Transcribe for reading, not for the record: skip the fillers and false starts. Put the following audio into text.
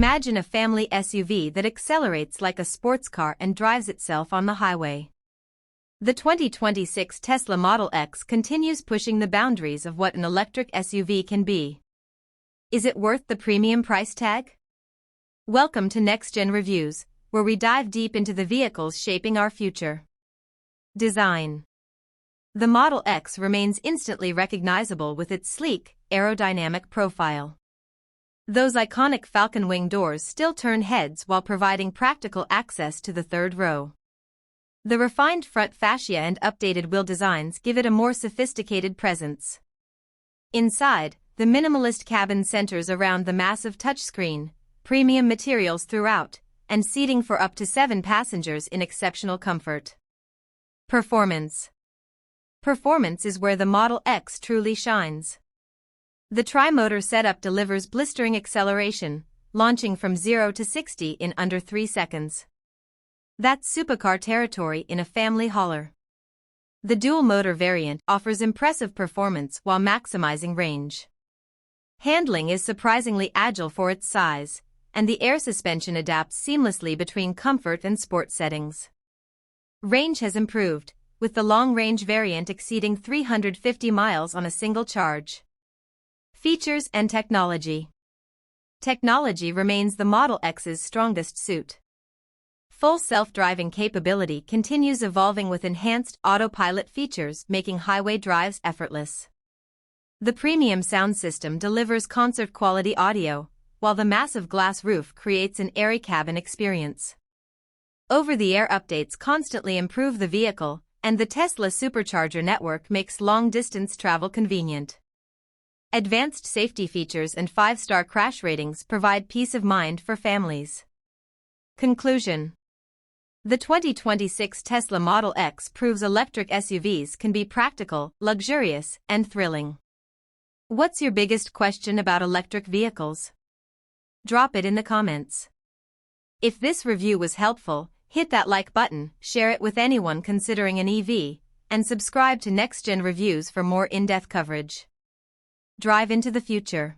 Imagine a family SUV that accelerates like a sports car and drives itself on the highway. The 2026 Tesla Model X continues pushing the boundaries of what an electric SUV can be. Is it worth the premium price tag? Welcome to Next Gen Reviews, where we dive deep into the vehicles shaping our future. Design. The Model X remains instantly recognizable with its sleek, aerodynamic profile. Those iconic falcon wing doors still turn heads while providing practical access to the third row. The refined front fascia and updated wheel designs give it a more sophisticated presence. Inside, the minimalist cabin centers around the massive touchscreen, premium materials throughout, and seating for up to 7 passengers in exceptional comfort. Performance. Performance is where the Model X truly shines. The tri-motor setup delivers blistering acceleration, launching from 0 to 60 in under 3 seconds. That's supercar territory in a family hauler. The dual-motor variant offers impressive performance while maximizing range. Handling is surprisingly agile for its size, and the air suspension adapts seamlessly between comfort and sport settings. Range has improved, with the long-range variant exceeding 350 miles on a single charge. Features and technology. Technology remains the Model X's strongest suit. Full self-driving capability continues evolving with enhanced autopilot features, making highway drives effortless. The premium sound system delivers concert-quality audio, while the massive glass roof creates an airy cabin experience. Over-the-air updates constantly improve the vehicle, and the Tesla Supercharger network makes long-distance travel convenient. Advanced safety features and 5-star crash ratings provide peace of mind for families. Conclusion. The 2026 Tesla Model X proves electric SUVs can be practical, luxurious, and thrilling. What's your biggest question about electric vehicles? Drop it in the comments. If this review was helpful, hit that like button, share it with anyone considering an EV, and subscribe to Next Gen Reviews for more in-depth coverage. Drive into the future.